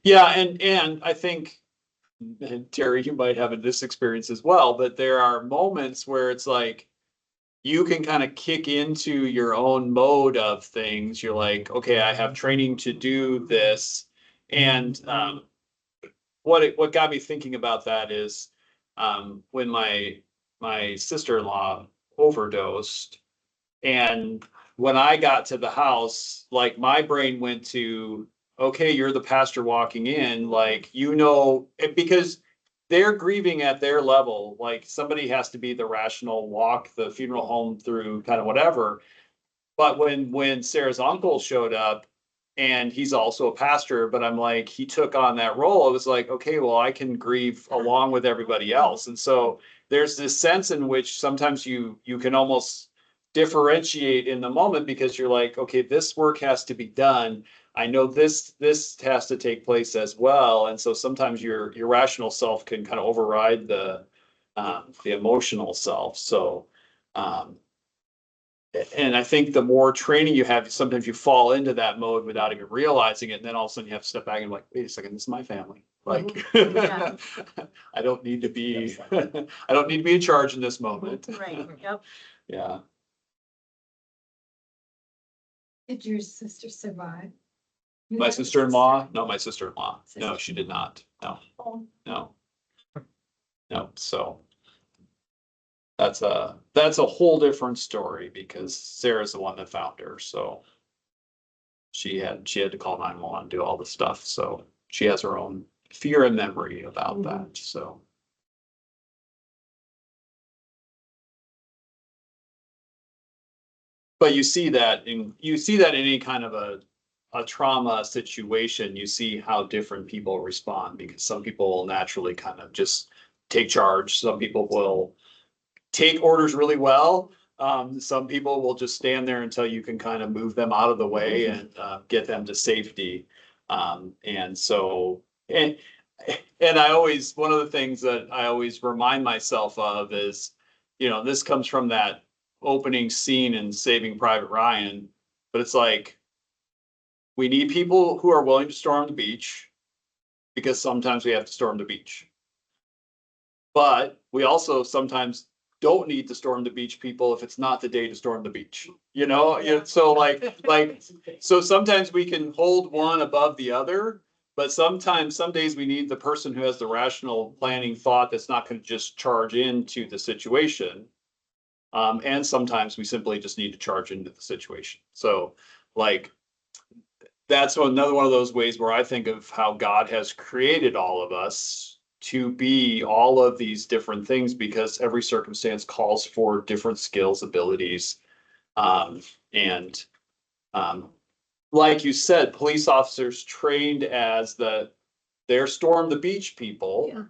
Yeah. And I think, and Terry, you might have this experience as well, but there are moments where it's like, you can kind of kick into your own mode of things. You're like, okay, I have training to do this. And what got me thinking about that is when my sister-in-law overdosed, and when I got to the house, like my brain went to, okay, you're the pastor walking in, like, because they're grieving at their level, like somebody has to be the rational, walk the funeral home through kind of whatever. But when Sarah's uncle showed up, and he's also a pastor, but I'm like, he took on that role. It was like, okay, well, I can grieve along with everybody else. And so there's this sense in which sometimes you can almost differentiate in the moment, because you're like, okay, this work has to be done. I know this has to take place as well. And so sometimes your rational self can kind of override the emotional self. So and I think the more training you have, sometimes you fall into that mode without even realizing it. And then all of a sudden you have to step back and like, wait a second, this is my family. Like, Yeah. I don't need to be, I don't need to be in charge in this moment. Right, yep. Yeah. Did your sister survive? You My have a sister-in-law? sister? No, my sister-in-law. No, she did not. No, Oh, no. No, so that's a whole different story, because Sarah's the one that found her, so she had to call 911, do all the stuff, so she has her own fear and memory about that, so. But you see that in any kind of a trauma situation, you see how different people respond, because some people will naturally kind of just take charge. Some people will take orders really well. Some people will just stand there until you can kind of move them out of the way and get them to safety. And so, and I always, one of the things that I always remind myself of is, this comes from that opening scene in Saving Private Ryan, but it's like, we need people who are willing to storm the beach because sometimes we have to storm the beach. But we also sometimes don't need to storm the beach people if it's not the day to storm the beach, so sometimes we can hold one above the other, but sometimes, some days we need the person who has the rational planning thought that's not going to just charge into the situation. And sometimes we simply just need to charge into the situation. So that's another one of those ways where I think of how God has created all of us to be all of these different things, because every circumstance calls for different skills, abilities. And like you said, police officers trained as they're storm the beach people.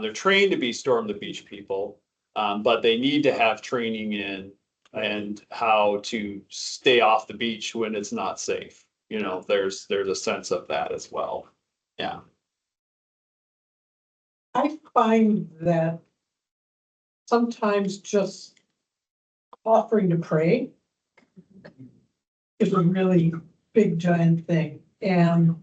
They're trained to be storm the beach people, but they need to have training in and how to stay off the beach when it's not safe. There's a sense of that as well. Yeah. I find that sometimes just offering to pray is a really big giant thing. And I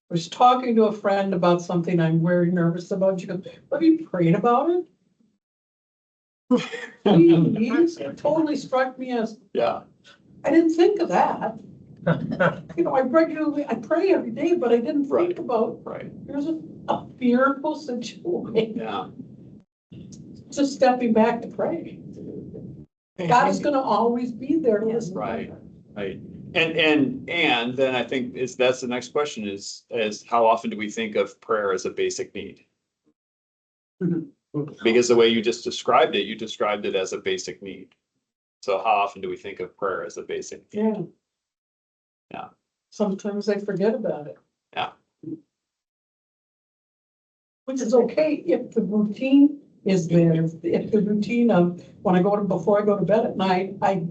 was talking to a friend about something I'm very nervous about. She goes, have you prayed about it? Please, it totally struck me as, Yeah. I didn't think of that. I pray every day, but I didn't think about, Right. there's a fearful situation. Yeah. Just stepping back to pray. God is gonna always be there to listen. Right. Right. And then I think that's the next question is how often do we think of prayer as a basic need? Because the way you just described it as a basic need. So how often do we think of prayer as a basic need? Yeah. Yeah. Sometimes I forget about it. Yeah. Which is okay if the routine is there, if the routine of before I go to bed at night, I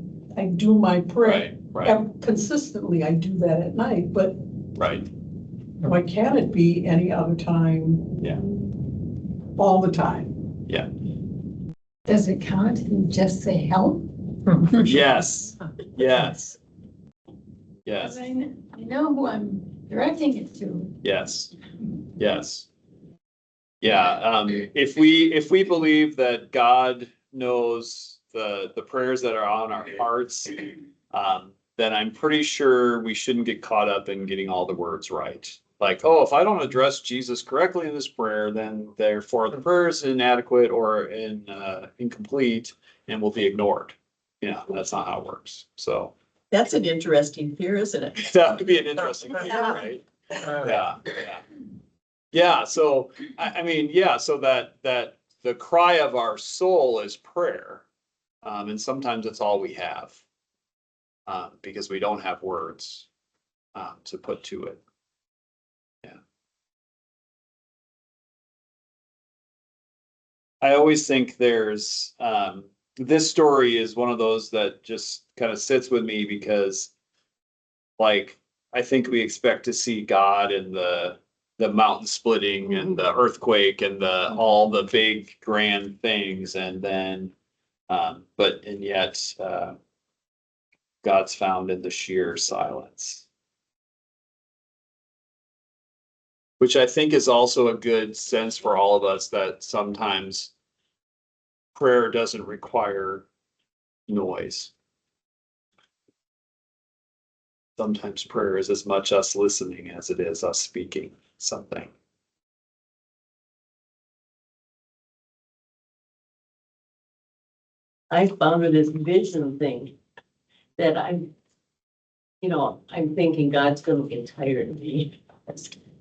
do my prayer. Right. Consistently, I do that at night, but Right. why can't it be any other time? Yeah. All the time. Yeah. Does it count and just say help? Yes. Yes. Yes. 'Cause I know who I'm directing it to. Yes. Yes. Yeah, if we believe that God knows the prayers that are on our hearts, then I'm pretty sure we shouldn't get caught up in getting all the words right. Like, oh, if I don't address Jesus correctly in this prayer, then therefore the prayer is inadequate or incomplete and will be ignored. Yeah, that's not how it works. So That's an interesting fear, isn't it? that would be an interesting thing, right? Yeah. Yeah, so I mean, yeah, so that the cry of our soul is prayer. And sometimes it's all we have. Because we don't have words to put to it. Yeah. I always think there's this story is one of those that just kind of sits with me because I think we expect to see God in the mountain splitting and the earthquake and all the big grand things. And then, and yet, God's found in the sheer silence. Which I think is also a good sense for all of us that sometimes prayer doesn't require noise. Sometimes prayer is as much us listening as it is us speaking something. I found it as a vision thing that I'm thinking God's gonna get tired of me.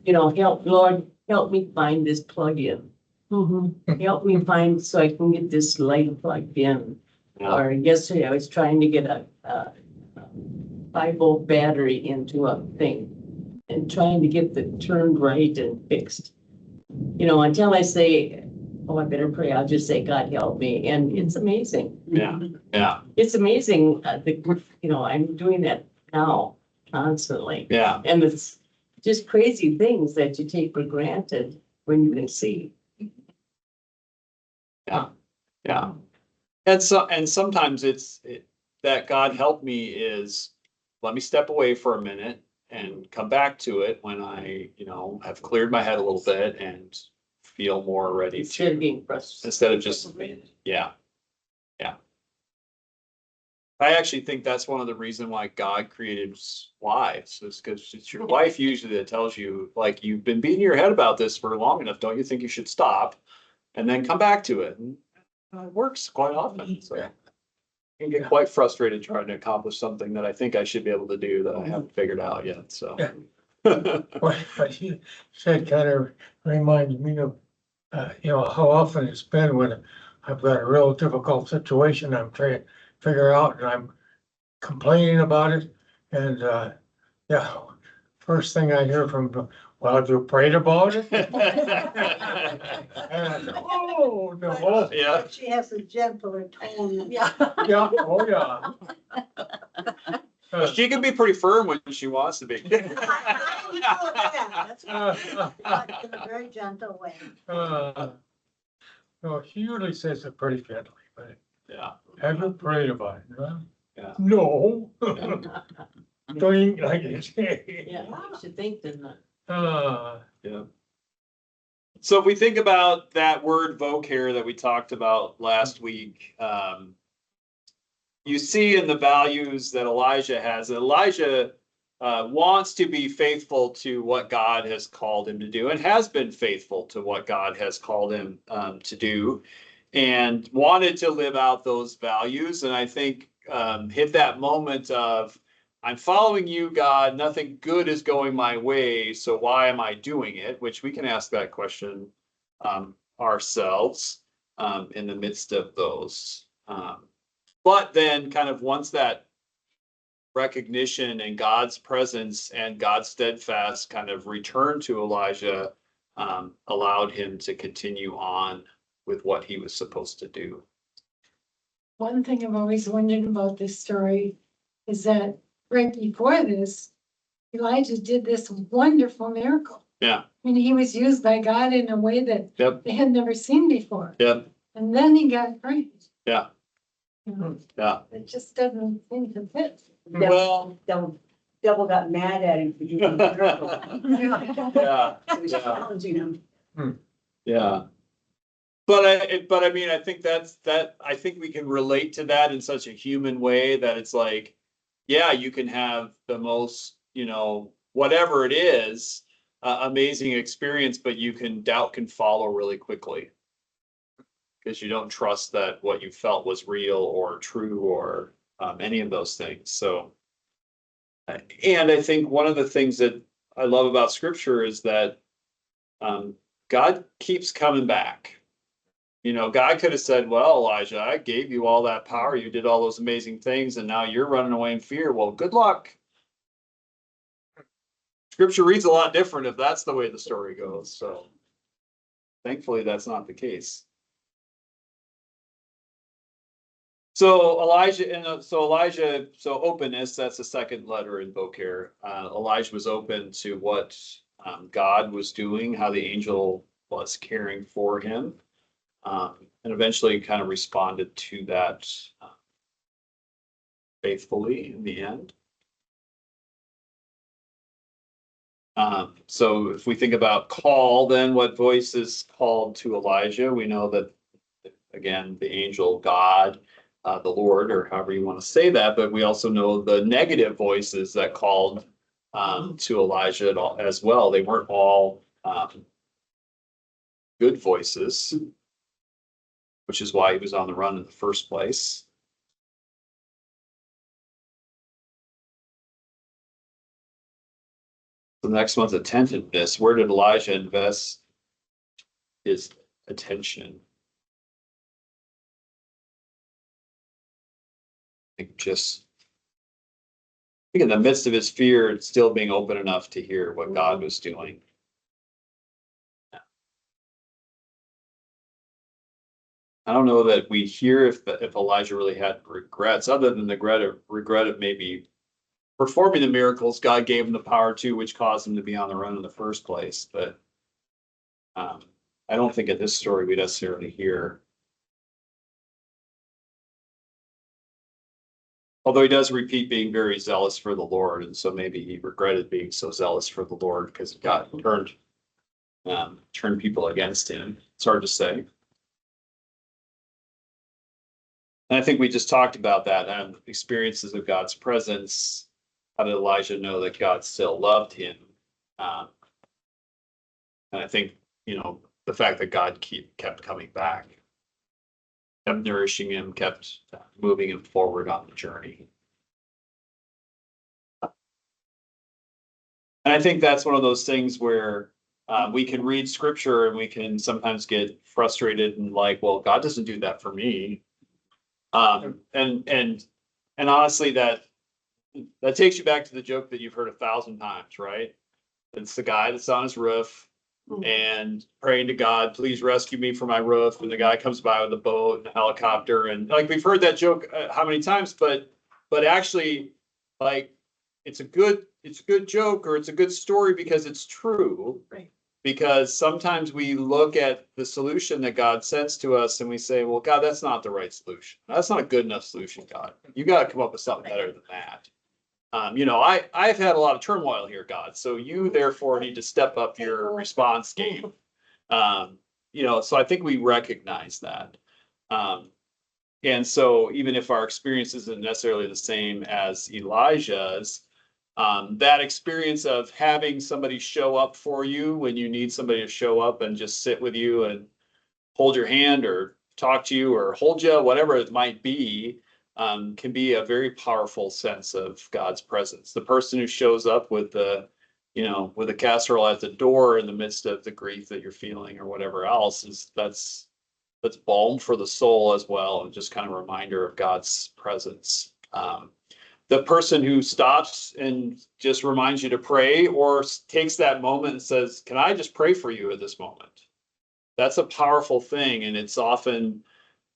Lord, help me find this plug-in. Help me find so I can get this light plugged in. Yeah. Or yesterday I was trying to get a 5-volt battery into a thing and trying to get the turned right and fixed. Until I say, oh, I better pray. I'll just say, God help me. And it's amazing. Yeah, yeah, It's amazing, I'm doing that now constantly. yeah. And it's just crazy things that you take for granted when you can see. Yeah. And sometimes that God help me is, let me step away for a minute and come back to it when I, have cleared my head a little bit and feel more ready Instead of to, being frustrated. instead of just, yeah. I actually think that's one of the reasons why God created wives, is because it's your wife usually that tells you, like, you've been beating your head about this for long enough, don't you think you should stop? And then come back to it. And it works quite often, so. I can get quite frustrated trying to accomplish something that I think I should be able to do that I haven't figured out yet, so. What you said kind of reminds me of, how often it's been when I've got a real difficult situation I'm trying to figure out and I'm complaining about it. And, yeah, first thing I hear from, well, have you prayed about it? And I said, oh, no. Yeah, But she has a gentler tone. Yeah. Yeah, oh, yeah. she can be pretty firm when she wants to be. I know that. That's why, but in a very gentle way. No, she usually says it pretty gently, but Yeah, have you prayed about it? Huh? yeah. No. Don't even like it. Yeah, you should think that. Yeah. So if we think about that word vocare that we talked about last week, you see in the values that Elijah has, that Elijah wants to be faithful to what God has called him to do and has been faithful to what God has called him to do and wanted to live out those values. And I think hit that moment of, I'm following you, God, nothing good is going my way, so why am I doing it? Which we can ask that question ourselves in the midst of those. But then kind of once that recognition and God's presence and God's steadfast kind of return to Elijah allowed him to continue on with what he was supposed to do. One thing I've always wondered about this story is that right before this, Elijah did this wonderful miracle. Yeah. I mean, he was used by God in a way that Yep. they had never seen before. Yep. And then he got praised. Yeah. You know, Yeah. it just doesn't seem to fit. Well, Devil got mad at him for doing the miracle. yeah. He was Yeah. challenging him. Yeah. But I mean, I think I think we can relate to that in such a human way that it's like, yeah, you can have the most, whatever it is, amazing experience, but doubt can follow really quickly. Because you don't trust that what you felt was real or true or any of those things. So, and I think one of the things that I love about scripture is that God keeps coming back. God could have said, well, Elijah, I gave you all that power. You did all those amazing things, and now you're running away in fear. Well, good luck. Scripture reads a lot different if that's the way the story goes. So thankfully, that's not the case. So openness, that's the second letter in vocare. Elijah was open to what God was doing, how the angel was caring for him. And eventually kind of responded to that faithfully in the end. So if we think about call, then what voice is called to Elijah? We know that, again, the angel, God, the Lord, or however you want to say that, but we also know the negative voices that called to Elijah as well. They weren't all good voices, which is why he was on the run in the first place. The next one's attentiveness. Where did Elijah invest his attention? I think in the midst of his fear, it's still being open enough to hear what God was doing. I don't know that we hear if Elijah really had regrets, other than the regret of maybe performing the miracles God gave him the power to, which caused him to be on the run in the first place. But I don't think in this story we necessarily hear. Although he does repeat being very zealous for the Lord, and so maybe he regretted being so zealous for the Lord because God turned people against him. It's hard to say. And I think we just talked about that experiences of God's presence. How did Elijah know that God still loved him? And I think, the fact that God kept coming back, kept nourishing him, kept moving him forward on the journey. And I think that's one of those things where we can read scripture and we can sometimes get frustrated and like, well, God doesn't do that for me. And honestly, that takes you back to the joke that you've heard 1,000 times, right? It's the guy that's on his roof and praying to God, please rescue me from my roof. And the guy comes by with a boat and a helicopter. And like, we've heard that joke how many times, but actually, like, it's a good joke, or it's a good story because it's true. Right. Because sometimes we look at the solution that God sends to us and we say, well, God, that's not the right solution. That's not a good enough solution, God. You got to come up with something better than that. I've had a lot of turmoil here, God. So you therefore need to step up your response game. So I think we recognize that. And so even if our experience isn't necessarily the same as Elijah's, that experience of having somebody show up for you when you need somebody to show up and just sit with you and hold your hand or talk to you or hold you, whatever it might be, can be a very powerful sense of God's presence. The person who shows up with the casserole at the door in the midst of the grief that you're feeling or whatever else that's balm for the soul as well, and just kind of a reminder of God's presence. The person who stops and just reminds you to pray or takes that moment and says, can I just pray for you at this moment? That's a powerful thing. And it's often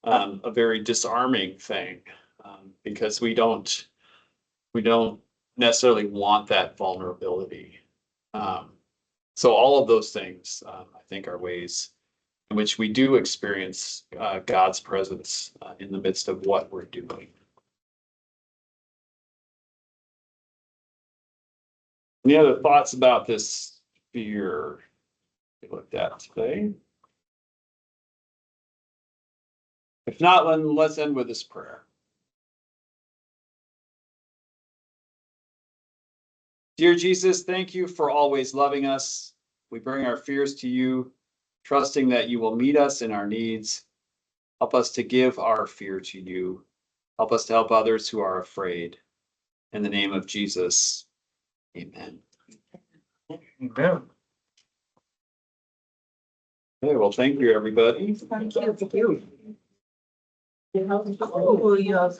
a very disarming thing because we don't necessarily want that vulnerability. So all of those things, I think, are ways in which we do experience God's presence in the midst of what we're doing. Any other thoughts about this fear we looked at today? If not, then let's end with this prayer. Dear Jesus, thank you for always loving us. We bring our fears to you, trusting that you will meet us in our needs. Help us to give our fear to you. Help us to help others who are afraid. In the name of Jesus, amen. Amen. Okay, well, thank you, everybody. Thank you. Oh, you have.